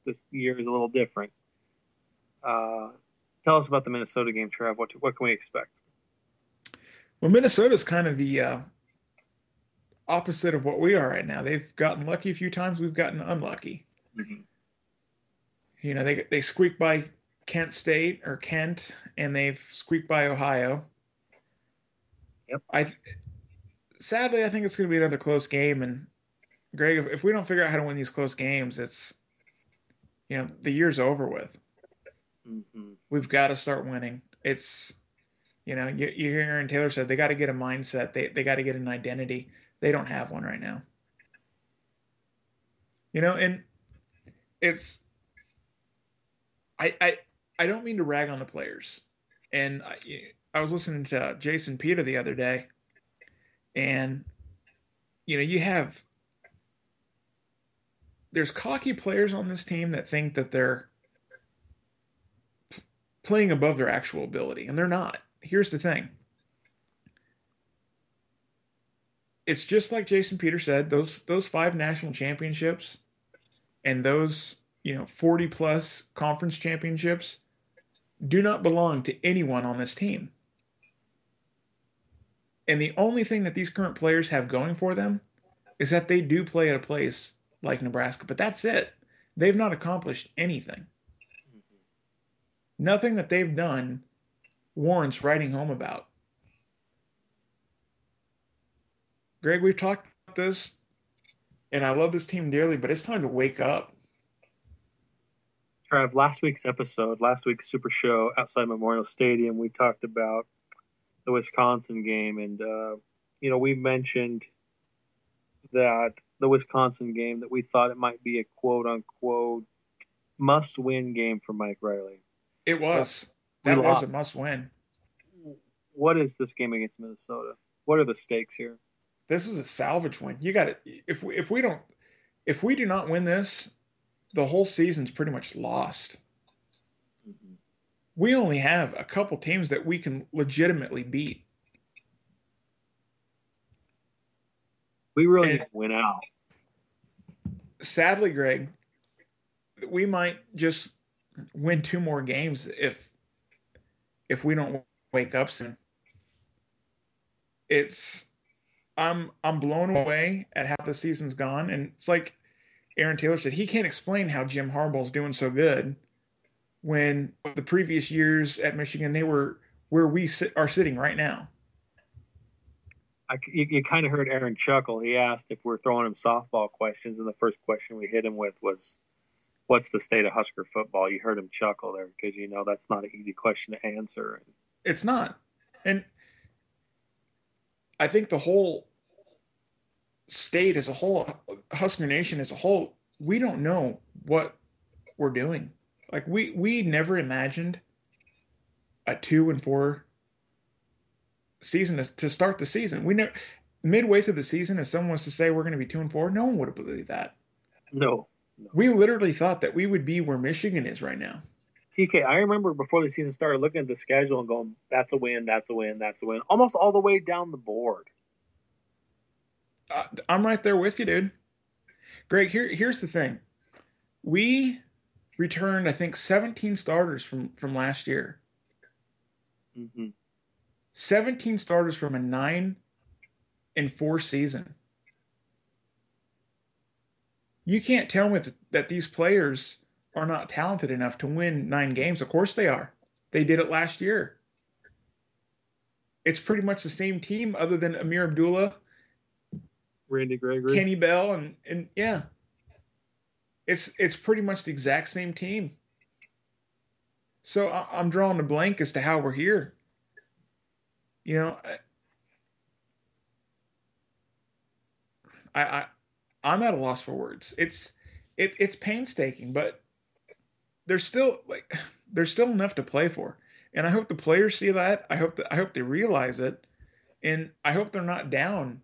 this year is a little different. Tell us about the Minnesota game, Trav. What can we expect? Well, Minnesota's kind of the opposite of what we are right now. They've gotten lucky a few times. We've gotten unlucky. Mm-hmm. They squeak by Kent State or Kent, and they've squeaked by Ohio. Yep. Sadly, I think it's going to be another close game. And Greg, if we don't figure out how to win these close games, it's the year's over with. Mm-hmm. We've got to start winning. It's you hear Aaron Taylor said they got to get a mindset. They got to get an identity. They don't have one right now. And it's I don't mean to rag on the players. And I was listening to Jason Peter the other day, and there's cocky players on this team that think that they're playing above their actual ability, and they're not. Here's the thing. It's just like Jason Peter said, those 5 national championships and those 40 plus conference championships do not belong to anyone on this team. And the only thing that these current players have going for them is that they do play at a place like Nebraska, but that's it. They've not accomplished anything. Nothing that they've done warrants writing home about. Greg, we've talked about this, and I love this team dearly, but it's time to wake up. Trav, last week's Super Show outside Memorial Stadium, we talked about the Wisconsin game, and we mentioned that the Wisconsin game, that we thought it might be a quote-unquote must-win game for Mike Riley. It was. That was a must-win. What is this game against Minnesota? What are the stakes here? This is a salvage win. You got to if we do not win this, the whole season's pretty much lost. Mm-hmm. We only have a couple teams that we can legitimately beat. We really need to win out. Sadly, Greg, we might just win 2 more games if we don't wake up soon. I'm blown away at how the season's gone, and it's like Aaron Taylor said, he can't explain how Jim Harbaugh's doing so good when the previous years at Michigan they were where we are sitting right now. You kind of heard Aaron chuckle. He asked if we're throwing him softball questions, and the first question we hit him with was, "What's the state of Husker football?" You heard him chuckle there because that's not an easy question to answer. It's not, and I think the whole state as a whole, Husker Nation as a whole, we don't know what we're doing. Like we never imagined a 2-4 season to start the season. We know midway through the season, if someone was to say we're going to be 2-4, no one would have believed that. No. We literally thought that we would be where Michigan is right now. TK, I remember before the season started looking at the schedule and going, that's a win, that's a win, that's a win, almost all the way down the board. I'm right there with you, dude. Greg, here's the thing. We returned, I think, 17 starters from last year. Mm-hmm. 17 starters from a 9-4 season. You can't tell me that these players are not talented enough to win 9 games. Of course they are. They did it last year. It's pretty much the same team other than Amir Abdullah, Randy Gregory, Kenny Bell, and yeah. It's pretty much the exact same team. So I'm drawing a blank as to how we're here. I'm at a loss for words. It's painstaking, but there's still enough to play for, and I hope the players see that. I hope they realize it, and I hope they're not down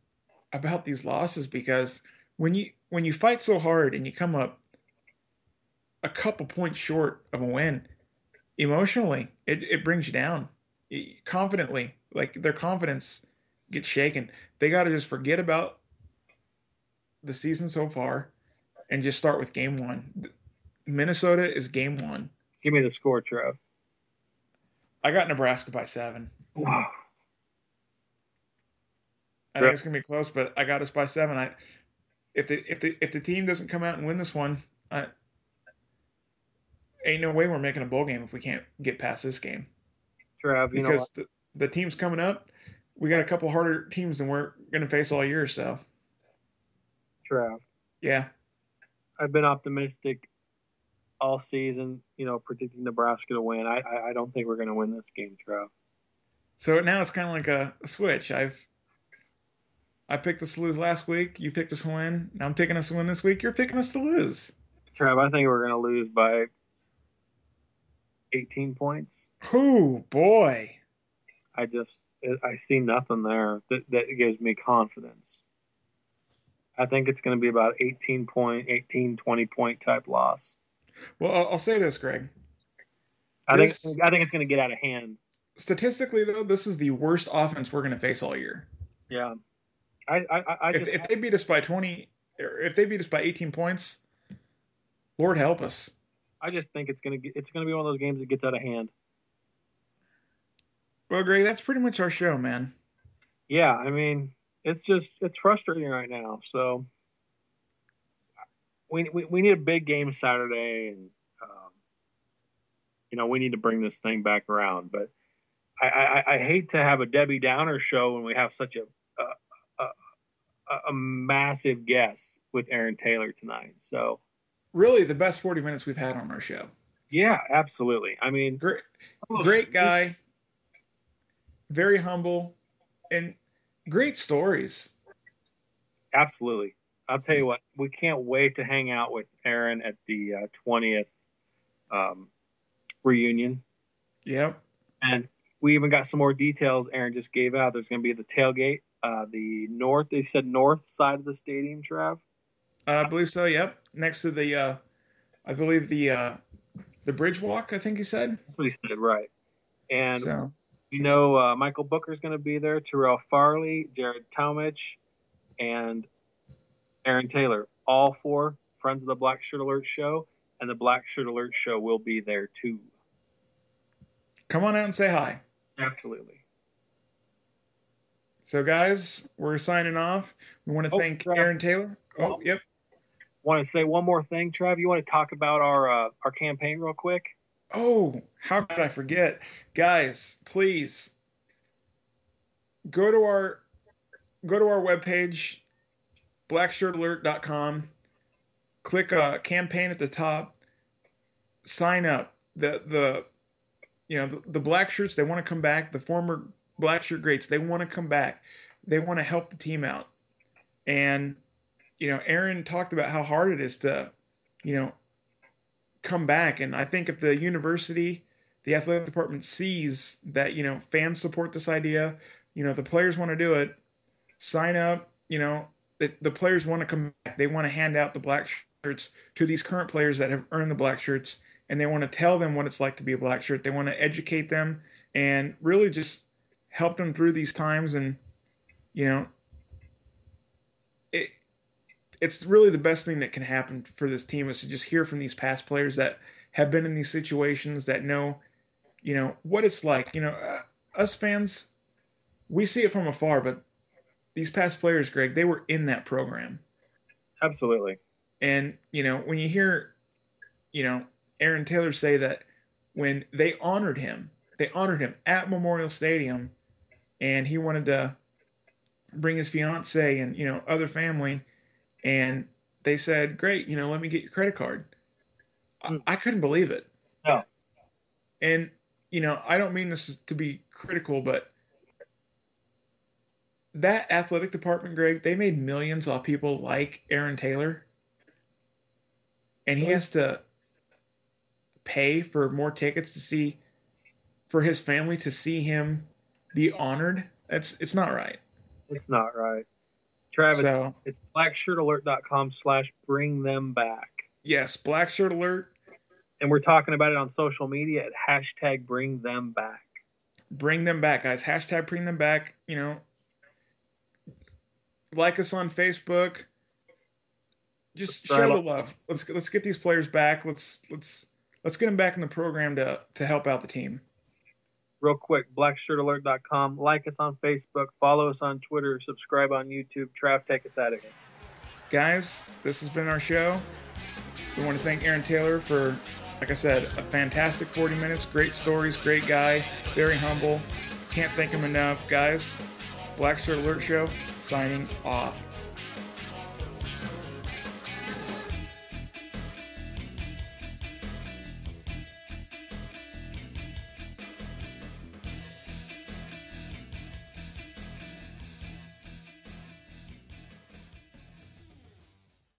about these losses, because when you fight so hard and you come up a couple points short of a win, emotionally it brings you down. Confidently, like their confidence gets shaken. They got to just forget about the season so far and just start with game 1. Minnesota is game 1. Give me the score, Trev. I got Nebraska by 7. Wow. I think it's gonna be close, but I got us by 7. If the team doesn't come out and win this one, ain't no way we're making a bowl game if we can't get past this game. Trav, you know what? Because the teams coming up, we got a couple harder teams than we're going to face all year. So, Trav, yeah, I've been optimistic all season, predicting Nebraska to win. I don't think we're going to win this game, Trav. So now it's kind of like a switch. I picked us to lose last week. You picked us to win. Now I'm picking us to win this week. You're picking us to lose. Trav, I think we're going to lose by 18 points. Oh, boy. I see nothing there that gives me confidence. I think it's going to be about 18, 20 point type loss. Well, I'll say this, Greg. I think it's going to get out of hand. Statistically, though, this is the worst offense we're going to face all year. Yeah. If they beat us by 20, or if they beat us by 18 points, Lord help us. I just think it's going to be one of those games that gets out of hand. Well, Greg, that's pretty much our show, man. Yeah, I mean, it's frustrating right now. So we need a big game Saturday, and we need to bring this thing back around. But I hate to have a Debbie Downer show when we have such a massive guest with Aaron Taylor tonight. So really, the best 40 minutes we've had on our show. Yeah, absolutely. I mean, great guy, very humble, and great stories. Absolutely. I'll tell you what, we can't wait to hang out with Aaron at the 20th reunion. Yep. And we even got some more details Aaron just gave out. There's going to be the tailgate, they said north side of the stadium, Trav. I believe so, yep. Next to the, I believe the bridge walk, I think he said. That's what he said, right. And so. Michael Booker's going to be there, Terrell Farley, Jared Talmadge, and Aaron Taylor, all four friends of the Blackshirt Alert Show, and the Blackshirt Alert Show will be there too. Come on out and say hi. Absolutely. So, guys, we're signing off. We want to thank Aaron Taylor. Yep. Want to say one more thing, Trav? You want to talk about our campaign real quick? Oh, how could I forget? Guys, please go to our webpage, blackshirtalert.com. Click campaign at the top. Sign up. The black shirts, they want to come back. The former black shirt greats, they want to come back. They want to help the team out. And Aaron talked about how hard it is to, come back. And I think if the university, the athletic department sees that, fans support this idea, the players want to do it, sign up, the players want to come back. They want to hand out the black shirts to these current players that have earned the black shirts, and they want to tell them what it's like to be a black shirt. They want to educate them and really just help them through these times. And, it's really the best thing that can happen for this team is to just hear from these past players that have been in these situations, that know, what it's like. Us fans, we see it from afar, but these past players, Greg, they were in that program. Absolutely. And, when you hear, Aaron Taylor say that when they honored him at Memorial Stadium, and he wanted to bring his fiance and, other family, and they said, great, let me get your credit card. I couldn't believe it. No. And, I don't mean this to be critical, but that athletic department, Greg, they made millions off people like Aaron Taylor. And he has to pay for more tickets for his family to see him be honored. It's not right. It's not right. Travis, so, it's blackshirtalert.com/bring them back. Yes, Blackshirt Alert. And we're talking about it on social media at hashtag bring them back. Bring them back, guys. Hashtag bring them back. Like us on Facebook. Just show the love. Let's get these players back. Let's get them back in the program to help out the team. Real quick, blackshirtalert.com. Like us on Facebook. Follow us on Twitter. Subscribe on YouTube. Trav, take us out of here. Guys, this has been our show. We want to thank Aaron Taylor for like I said, a fantastic 40 minutes. Great stories, great guy, very humble. Can't thank him enough. Guys, Blackshirt Alert Show, signing off.